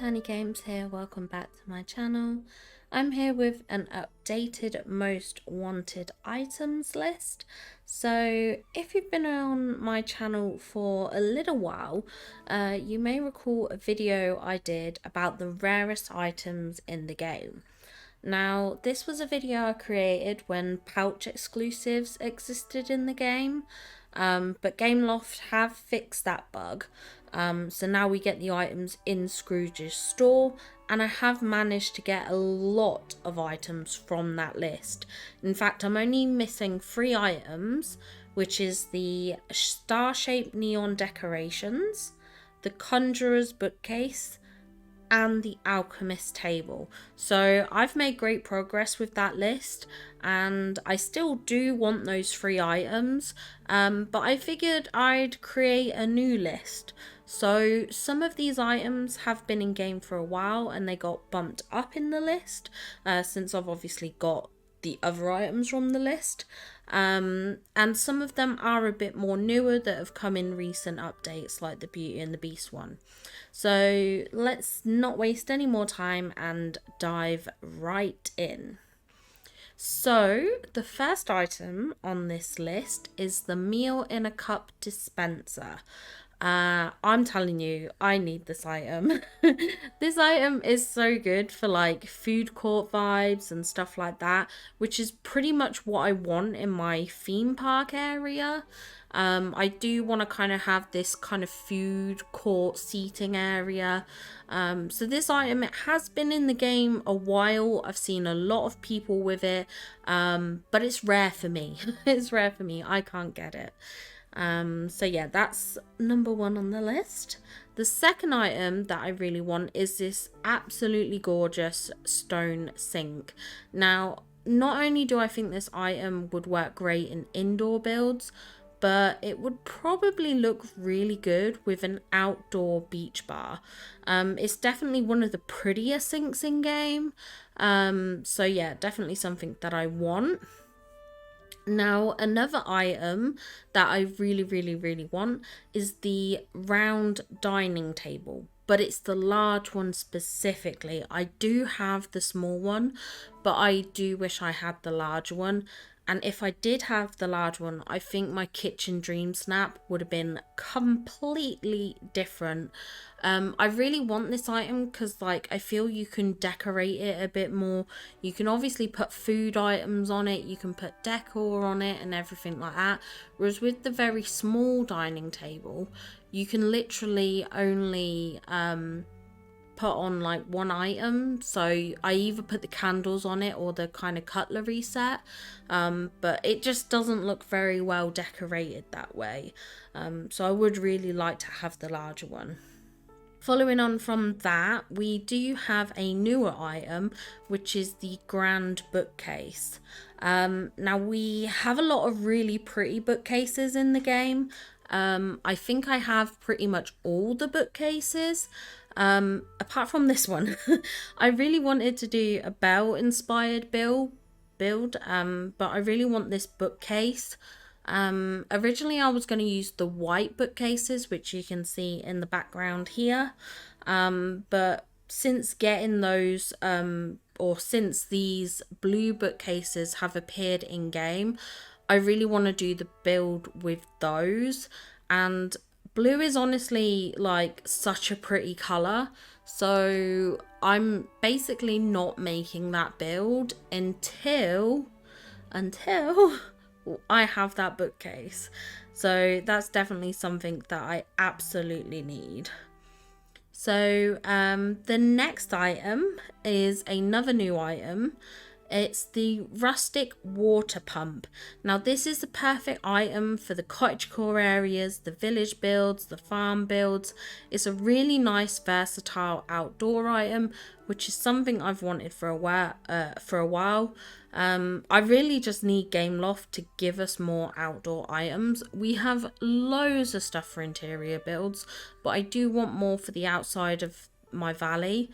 Tiny Games here, welcome back to my channel. I'm here with an updated most wanted items list. So if you've been on my channel for a little while, you may recall a video I did about the rarest items in the game. Now, this was a video I created when pouch exclusives existed in the game, but Gameloft have fixed that bug. So now we get the items in Scrooge's store, and I have managed to get a lot of items from that list. In fact, I'm only missing 3 items, which is the star-shaped neon decorations, the Conjurer's bookcase, and the alchemist table. So I've made great progress with that list, and I still do want those 3 items, but I figured I'd create a new list. So some of these items have been in game for a while and they got bumped up in the list, since I've obviously got the other items from the list, and some of them are a bit more newer that have come in recent updates, like the Beauty and the Beast one. So let's not waste any more time and dive right in. So the first item on this list is the meal in a cup dispenser. I'm telling you, I need this item. This item is so good for like food court vibes and stuff like that, which is pretty much what I want in my theme park area. I do want to kind of have this kind of food court seating area. So this item, it has been in the game a while. I've seen a lot of people with it, but it's rare for me. It's rare for me. I can't get it. So yeah, that's number 1 on the list. The second item that I really want is this absolutely gorgeous stone sink. Now, not only do I think this item would work great in indoor builds, but it would probably look really good with an outdoor beach bar. It's definitely one of the prettier sinks in game. So yeah, definitely something that I want. Now, another item that I really want is the round dining table, but it's the large one specifically. I do have the small one, but I do wish I had the large one. And if I did have the large one, I think my kitchen dream snap would have been completely different. I really want this item because like I feel you can decorate it a bit more. You can obviously put food items on it, you can put decor on it and everything like that. Whereas with the very small dining table, you can literally only put on like 1 item. So I either put the candles on it or the kind of cutlery set, but it just doesn't look very well decorated that way. So I would really like to have the larger one. Following on from that, we do have a newer item, which is the grand bookcase. Now we have a lot of really pretty bookcases in the game. I think I have pretty much all the bookcases, apart from this one. I really wanted to do a bell inspired build, but I really want this bookcase. Originally I was going to use the white bookcases, which you can see in the background here, but since getting those, or since these blue bookcases have appeared in game, I really want to do the build with those. And blue is honestly like such a pretty color, so I'm basically not making that build until I have that bookcase. So that's definitely something that I absolutely need. So the next item is another new item. It's the rustic water pump. Now this is the perfect item for the cottagecore areas, the village builds, the farm builds. It's a really nice versatile outdoor item, which is something I've wanted for a while. I really just need Gameloft to give us more outdoor items. We have loads of stuff for interior builds, but I do want more for the outside of my valley.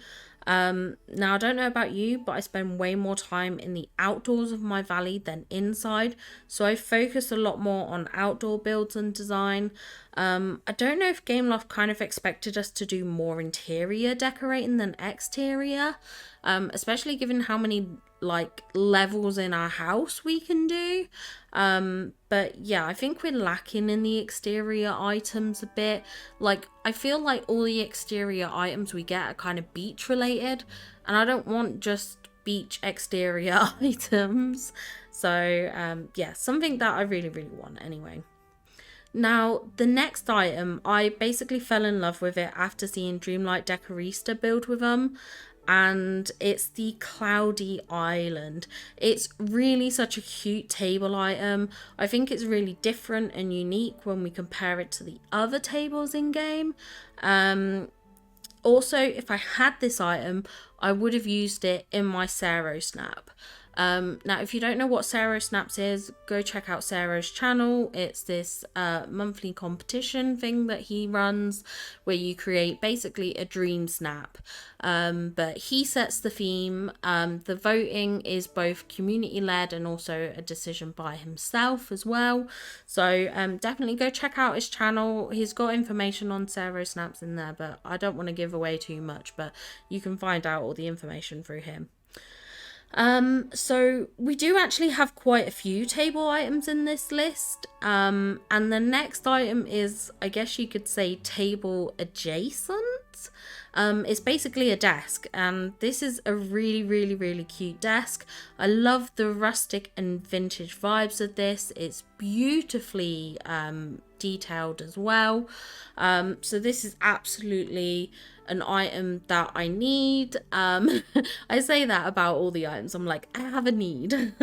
Now I don't know about you, but I spend way more time in the outdoors of my valley than inside, so I focus a lot more on outdoor builds and design. I don't know if Game Loft kind of expected us to do more interior decorating than exterior, especially given how many like levels in our house we can do. But yeah, I think we're lacking in the exterior items a bit. Like, I feel like all the exterior items we get are kind of beach related, and I don't want just beach exterior items. So yeah, something that I really want anyway. Now, the next item, I basically fell in love with it after seeing Dreamlight Decorista build with them, and it's the Cloudy Island. It's really such a cute table item. I think it's really different and unique when we compare it to the other tables in game. Also, if I had this item, I would have used it in my Saro Snap. Now, if you don't know what Saro Snaps is, go check out Saro's channel. It's this monthly competition thing that he runs where you create basically a dream snap. But he sets the theme. The voting is both community led and also a decision by himself as well. So definitely go check out his channel. He's got information on Saro Snaps in there, but I don't want to give away too much, but you can find out all the information through him. So we do actually have quite a few table items in this list. And the next item is, I guess you could say, table adjacent. It's basically a desk, and this is a really cute desk. I love the rustic and vintage vibes of this. It's beautifully detailed as well. So this is absolutely an item that I need. I say that about all the items. I'm like, I have a need.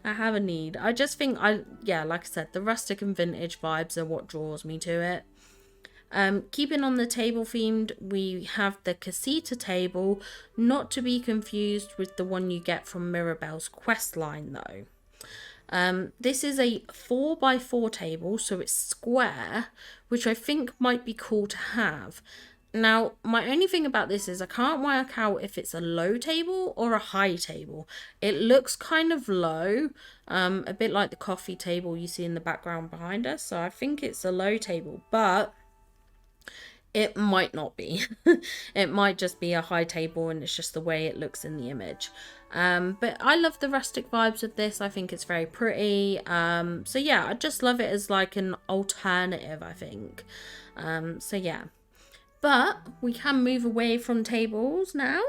I have a need. I just think yeah, like I said, the rustic and vintage vibes are what draws me to it. Keeping on the table themed, we have the casita table, not to be confused with the one you get from Mirabelle's quest line though. This is a 4x4 table, so it's square, which I think might be cool to have. Now, my only thing about this is I can't work out if it's a low table or a high table. It looks kind of low, a bit like the coffee table you see in the background behind us. So I think it's a low table, but it might not be. It might just be a high table and it's just the way it looks in the image. But I love the rustic vibes of this. I think it's very pretty. So yeah, I just love it as like an alternative, I think. So yeah. But we can move away from tables now.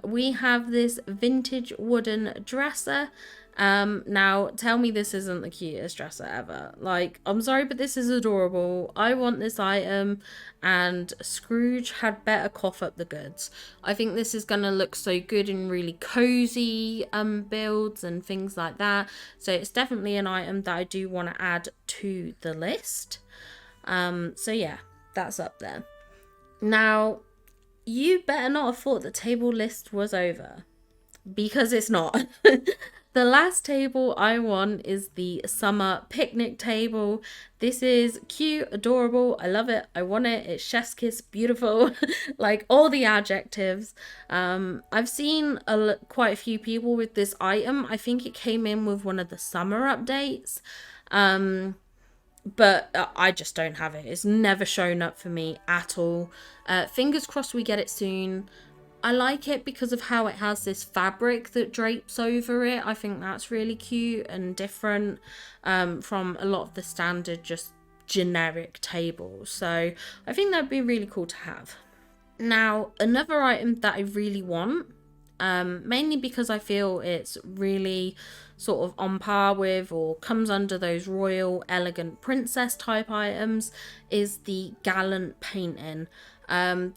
We have this vintage wooden dresser. Now tell me this isn't the cutest dresser ever. Like, I'm sorry, but this is adorable. I want this item, and Scrooge had better cough up the goods. I think this is gonna look so good in really cozy builds and things like that. So it's definitely an item that I do want to add to the list. So yeah, that's up there. Now, you better not have thought the table list was over, because it's not. The last table I want is the summer picnic table. This is cute, adorable. I love it. I want it. It's chef's kiss, beautiful. Like all the adjectives. I've seen quite a few people with this item. I think it came in with one of the summer updates. But I just don't have it. It's never shown up for me at all. Fingers crossed we get it soon. I like it because of how it has this fabric that drapes over it. I think that's really cute and different from a lot of the standard just generic tables. So I think that'd be really cool to have. Now, another item that I really want, mainly because I feel it's really sort of on par with or comes under those royal elegant princess type items, is the gallant painting.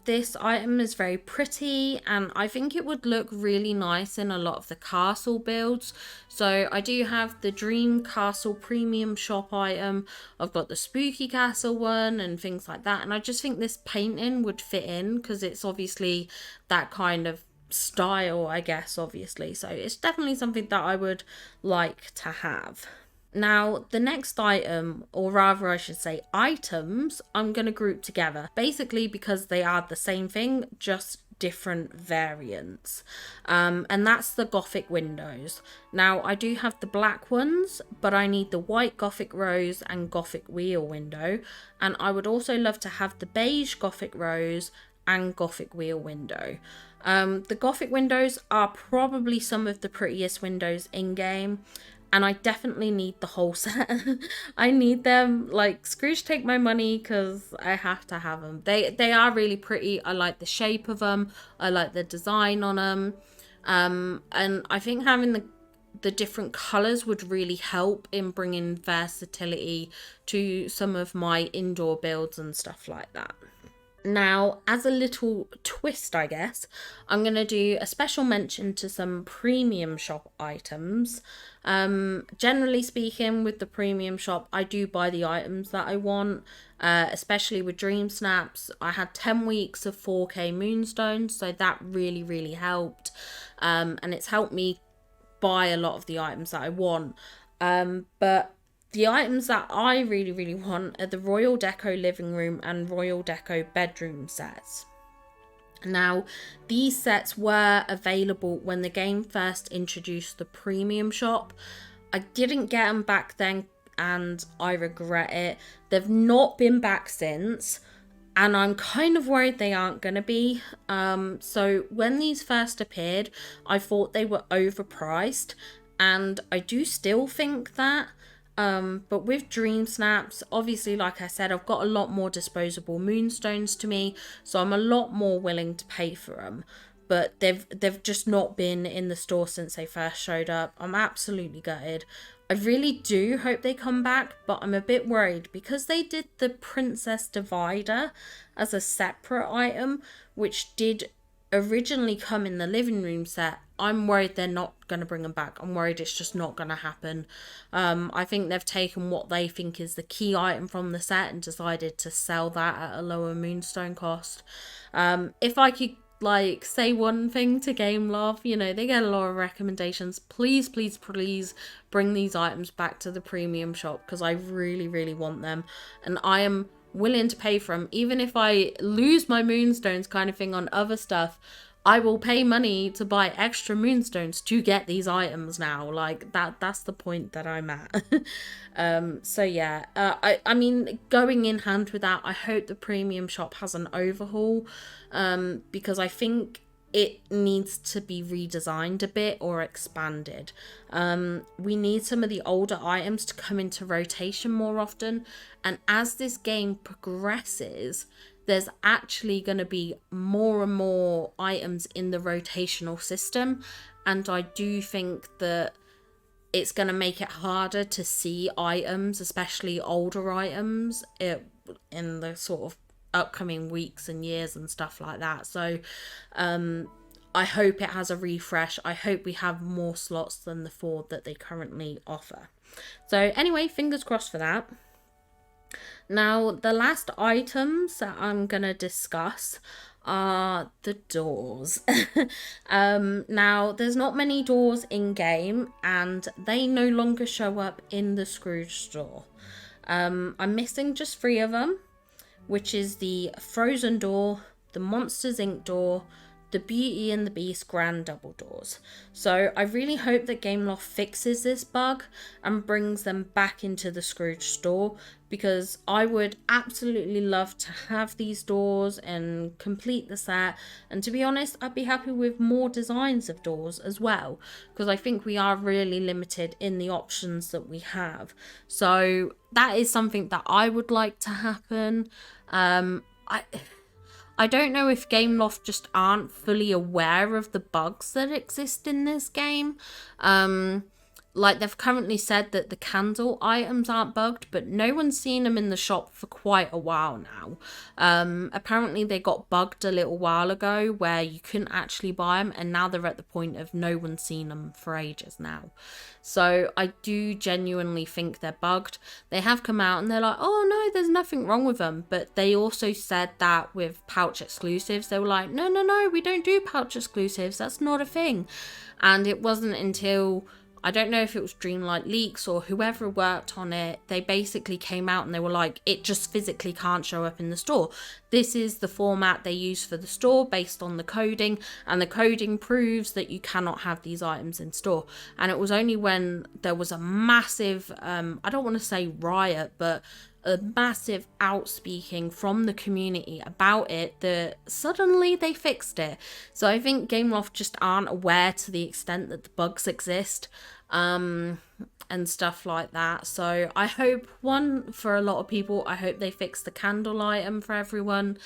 This item is very pretty, and I think it would look really nice in a lot of the castle builds. So I do have the Dream Castle Premium Shop item. I've got the Spooky Castle one and things like that, and I just think this painting would fit in because it's obviously that kind of style, I guess, obviously. So it's definitely something that I would like to have. Now, the next item, or rather I should say items, I'm going to group together. Basically because they are the same thing, just different variants, and that's the Gothic windows. Now I do have the black ones, but I need the white Gothic rose and Gothic wheel window, and I would also love to have the beige Gothic rose and Gothic wheel window. The Gothic windows are probably some of the prettiest windows in game, and I definitely need the whole set. I need them. Like, Scrooge, take my money, because I have to have them. They are really pretty. I like the shape of them. I like the design on them. And I think having the different colours would really help in bringing versatility to some of my indoor builds and stuff like that. Now, as a little twist, I guess, I'm going to do a special mention to some premium shop items. Generally speaking, with the premium shop, I do buy the items that I want, especially with Dream Snaps. I had 10 weeks of 4K Moonstones, so that really, really helped. And it's helped me buy a lot of the items that I want. But the items that I really, really want are the Royal Deco living room and Royal Deco bedroom sets. Now, these sets were available when the game first introduced the premium shop. I didn't get them back then, and I regret it. They've not been back since, and I'm kind of worried they aren't going to be. So when these first appeared, I thought they were overpriced, and I do still think that. But with Dream Snaps, obviously, like I said, I've got a lot more disposable moonstones to me, so I'm a lot more willing to pay for them. But they've just not been in the store since they first showed up. I'm absolutely gutted. I really do hope they come back, but I'm a bit worried because they did the Princess Divider as a separate item, which did originally come in the living room set. I'm worried they're not going to bring them back. I'm worried it's just not going to happen. I think they've taken what they think is the key item from the set and decided to sell that at a lower moonstone cost. If I could say one thing to Game Love, they get a lot of recommendations. Please, please, please bring these items back to the premium shop, because I really, really want them. And I am willing to pay for them, even if I lose my moonstones kind of thing on other stuff. I will pay money to buy extra moonstones to get these items now. That's the point that I'm at. So yeah, I mean, going in hand with that, I hope the premium shop has an overhaul, because I think it needs to be redesigned a bit or expanded. We need some of the older items to come into rotation more often, and as this game progresses, there's actually going to be more and more items in the rotational system, and I do think that it's going to make it harder to see items, especially older items, in the sort of upcoming weeks and years and stuff like that. So I hope it has a refresh. I hope we have more slots than the 4 that they currently offer. So anyway, fingers crossed for that. Now, the last items that I'm going to discuss are the doors. Now, there's not many doors in game, and they no longer show up in the Scrooge store. I'm missing just 3 of them, which is the Frozen door, the Monsters Inc. door, the Beauty and the Beast Grand Double doors. So I really hope that Gameloft fixes this bug and brings them back into the Scrooge store, because I would absolutely love to have these doors and complete the set. And to be honest, I'd be happy with more designs of doors as well, because I think we are really limited in the options that we have. So that is something that I would like to happen. I don't know if Gameloft just aren't fully aware of the bugs that exist in this game. They've currently said that the candle items aren't bugged, but no one's seen them in the shop for quite a while now. Apparently they got bugged a little while ago where you couldn't actually buy them, and now they're at the point of no one's seen them for ages now. So I do genuinely think they're bugged. They have come out and they're like, oh no, there's nothing wrong with them. But they also said that with pouch exclusives, they were like, no, we don't do pouch exclusives. That's not a thing. And it wasn't until I don't know if it was Dreamlight Leaks or whoever worked on it. They basically came out and they were like, it just physically can't show up in the store. This is the format they use for the store based on the coding, and the coding proves that you cannot have these items in store. And it was only when there was a massive, I don't want to say riot, but a massive outspeaking from the community about it that suddenly they fixed it. So I think Gameloft just aren't aware to the extent that the bugs exist, and stuff like that. So I hope, one, for a lot of people, I hope they fix the candle item for everyone.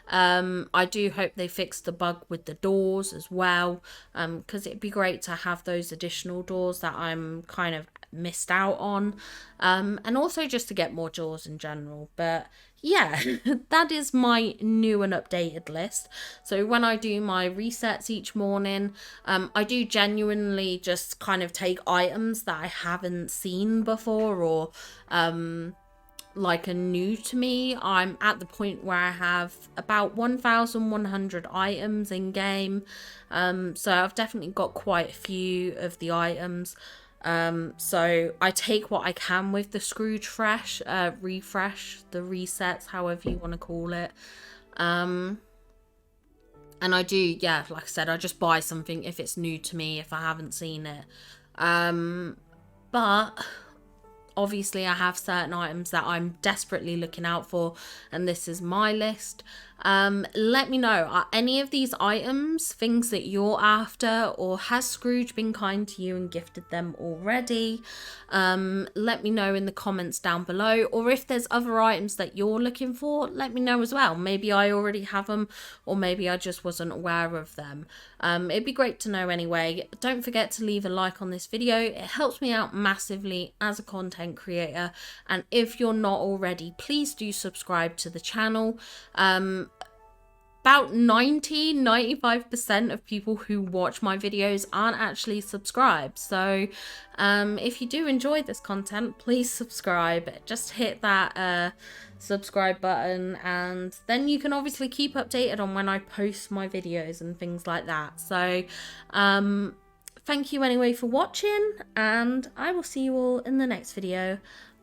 I do hope they fix the bug with the doors as well, because it'd be great to have those additional doors that I'm kind of missed out on, and also just to get more doors in general. But yeah, that is my new and updated list. So when I do my resets each morning, I do genuinely just kind of take items that I haven't seen before, or like are new to me. I'm at the point where I have about 1,100 items in game, so I've definitely got quite a few of the items. So I take what I can with the Scrooge refresh, the resets, however you want to call it. And I do, yeah, like I said, I just buy something if it's new to me, if I haven't seen it. But obviously I have certain items that I'm desperately looking out for, and this is my list. Let me know, are any of these items things that you're after, or has Scrooge been kind to you and gifted them already? Let me know in the comments down below, or if there's other items that you're looking for, let me know as well. Maybe I already have them, or maybe I just wasn't aware of them. It'd be great to know anyway. Don't forget to leave a like on this video. It helps me out massively as a content creator, and if you're not already, please do subscribe to the channel. About 95% of people who watch my videos aren't actually subscribed. So if you do enjoy this content, please subscribe. Just hit that subscribe button, and then you can obviously keep updated on when I post my videos and things like that. So thank you anyway for watching, and I will see you all in the next video.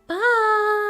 Bye!